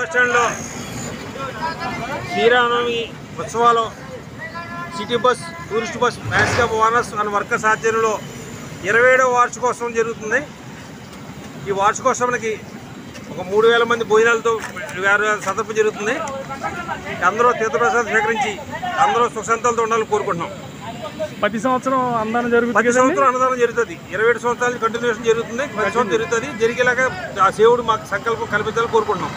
బస్టాండ్లో శ్రీరామనవమి ఉత్సవాలు city bus, tourist bus, maxicab owners and workers ఆధ్వర్యంలో 27వ వార్షికోత్సవం జరుగుతుంది. ఈ వార్షికోత్సవానికి ఒక 3000 మంది భోజనాలతో సందర్భం జరుగుతుంది. అందరూ తీర్థప్రసాదం స్వీకరించి అందరూ సుఖశాంతాలతో ఉండాలని కోరుకుంటున్నాం. ప్రతి సంవత్సరం అన్నదానం జరుగుతుంది. 27 సంవత్సరాలు కంటిన్యూషన్ జరుగుతుంది. ప్రతి సంవత్సరం జరుగుతుంది. జరిగేలాగా ఆ దేవుడు మాకు సంకల్పం కల్పించాలని కోరుకుంటున్నాం.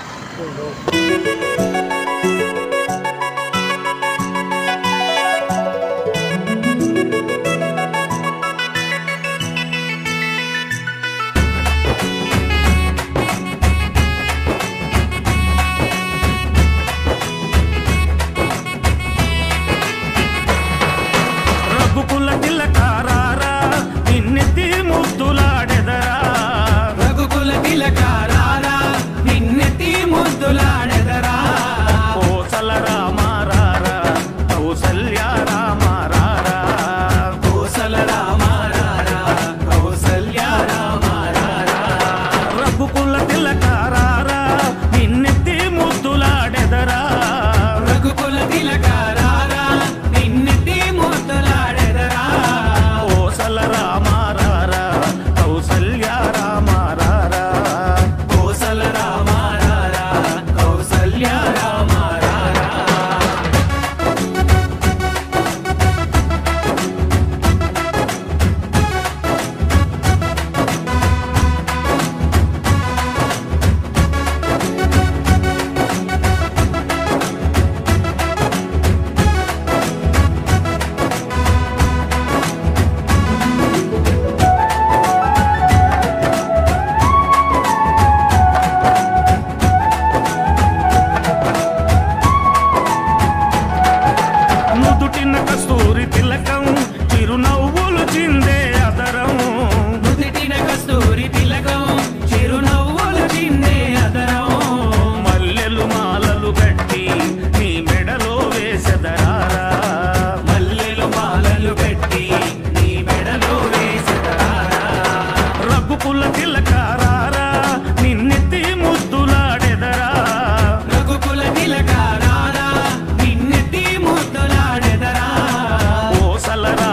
ఓ సలరా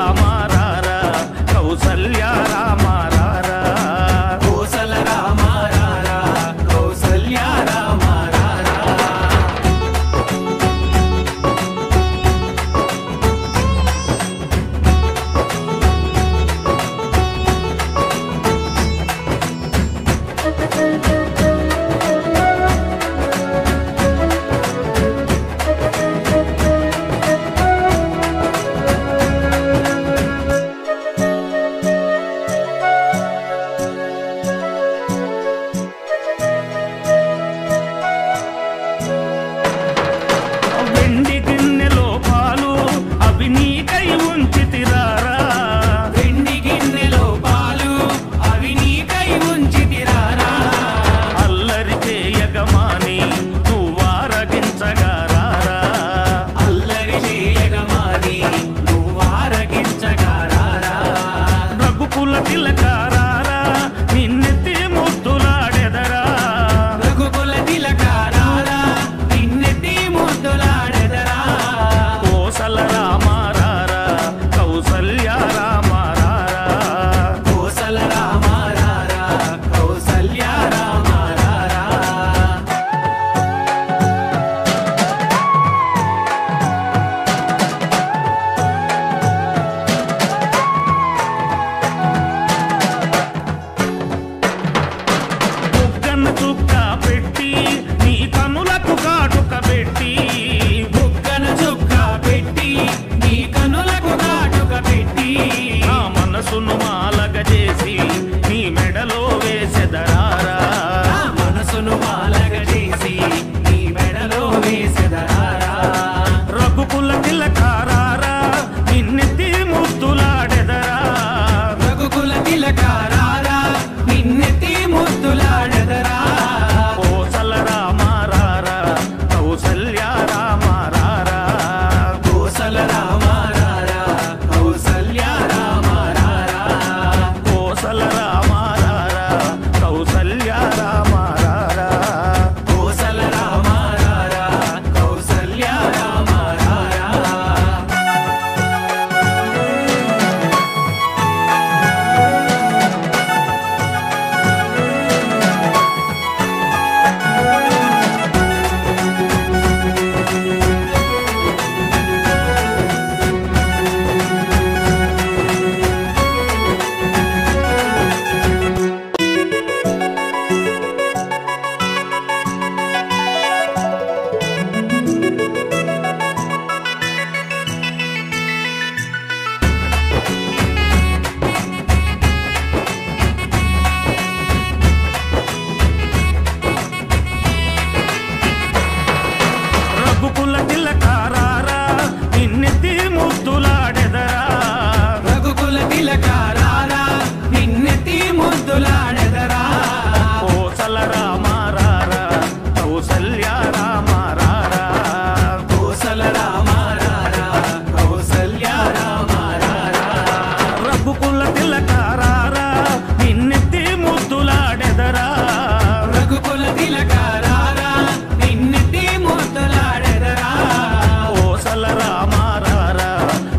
రామారారా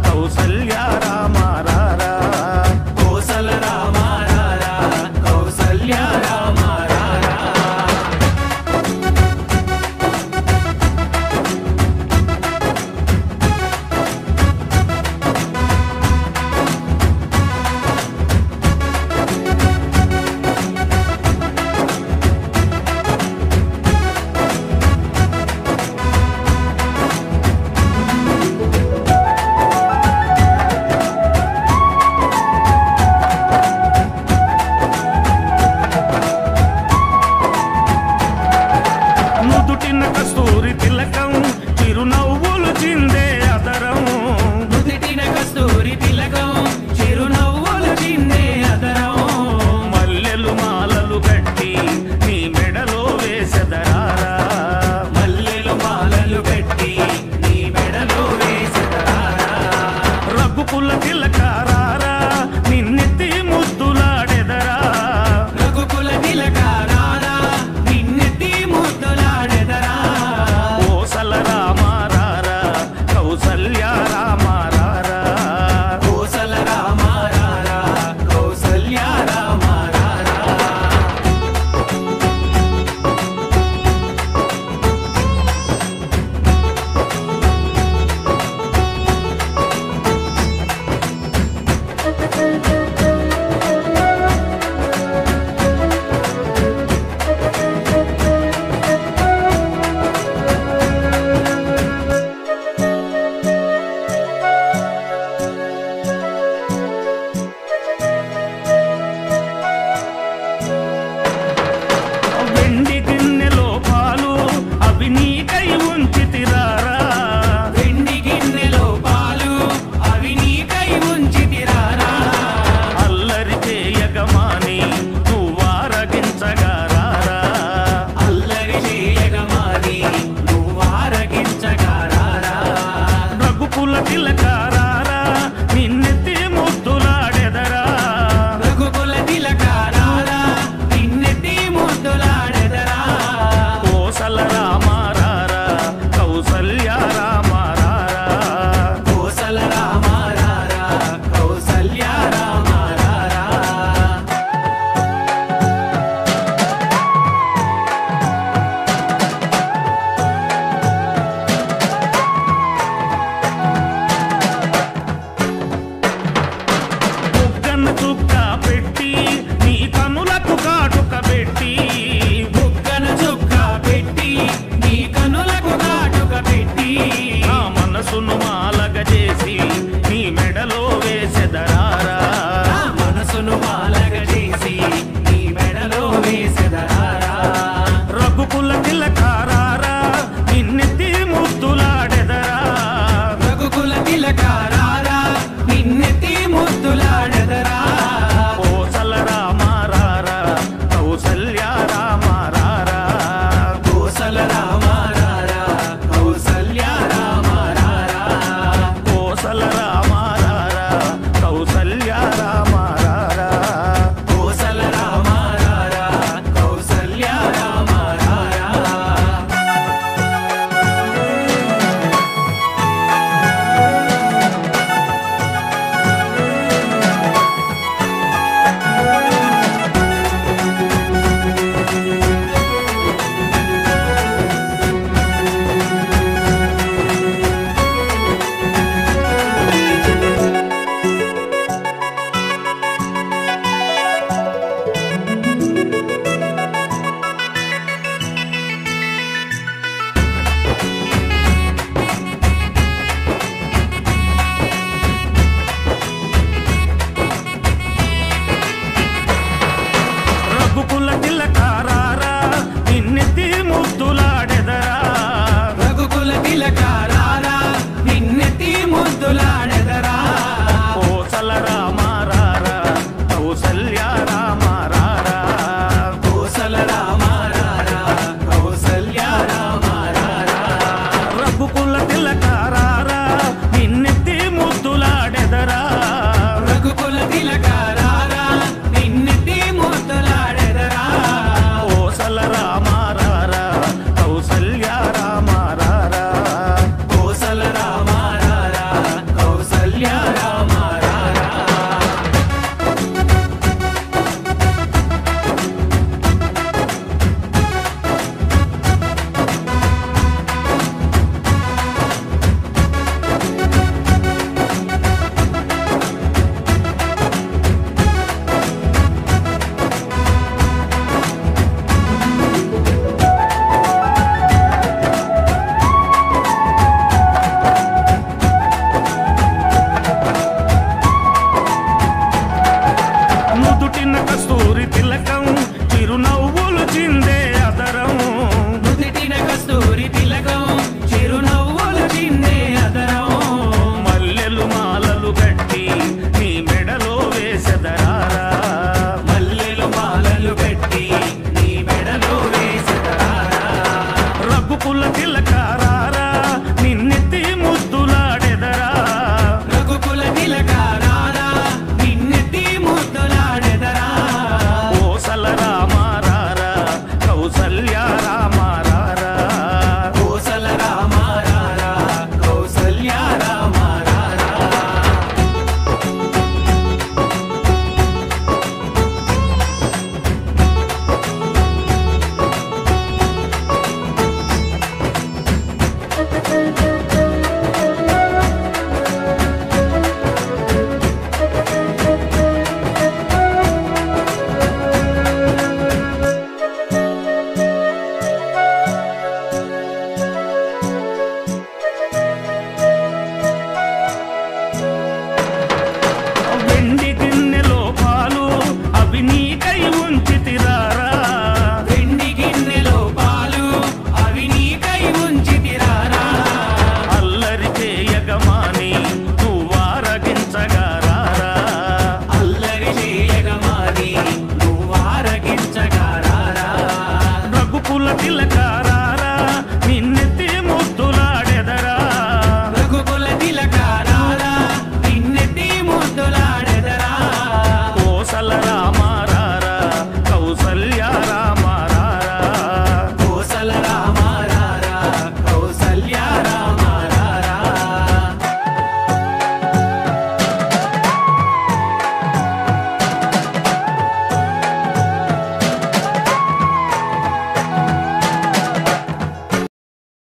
కౌసల్య రామారారా కోసల రామారారా కౌసల్య రామారారా నుదుటిన కస్తూరి తిలకం చిరునవ్వులు చిందే అదరం నుదుటిన కస్తూరి తిలకం చిరునవ్వులు చిందే అదరం మల్లెలు మాలలు కట్టి నీ మెడలో వేసెదరారా మల్లెలు మాలలు కట్టి నీ మెడలో వేసెదరారా రఘుకుల తిలకారారా నిన్నెత్తి ముద్దులాడెదరా రఘుకుల తిలకారారా నిన్నెత్తి ముద్దులాడెదరా కోసల రామారారా కౌసల్య రామారారా కోసల రామారారా కౌసల్య రామారారా వెండి గిన్నెలో పాలు అవి నీకై ఉంచితిరారా వెండి గిన్నెలో పాలు అవి నీకై ఉంచితిరారా అల్లరి చేయగమాని నువ్వారగించగారారా అల్లరి చేయగమాని నువ్వారగించగారారా రఘుకుల తిలకారారా నిన్నెత్తి ముద్దులాడెదరా రఘుకుల తిలకారారా నిన్నెత్తి ముద్దులాడెదరా కోసల రామారారా కౌసల్య రామారారా కోసల రామారారా కౌసల్య రామారారా బుగ్గన చుక్క పెట్టి నీ కనులకు కాటుక పెట్టి బుగ్గన చుక్క పెట్టి నీ కనులకు కాటుక పెట్టి నా మనసును మాలగ చేసి నీ మెడలో వేసెదరారా మనసును మాలగ చేసి నీ మెడలో వేసెదరారా రఘుకుల తిలకారారా నిన్నెత్తి ముద్దులాడెదరా రఘుకుల తిలకారారా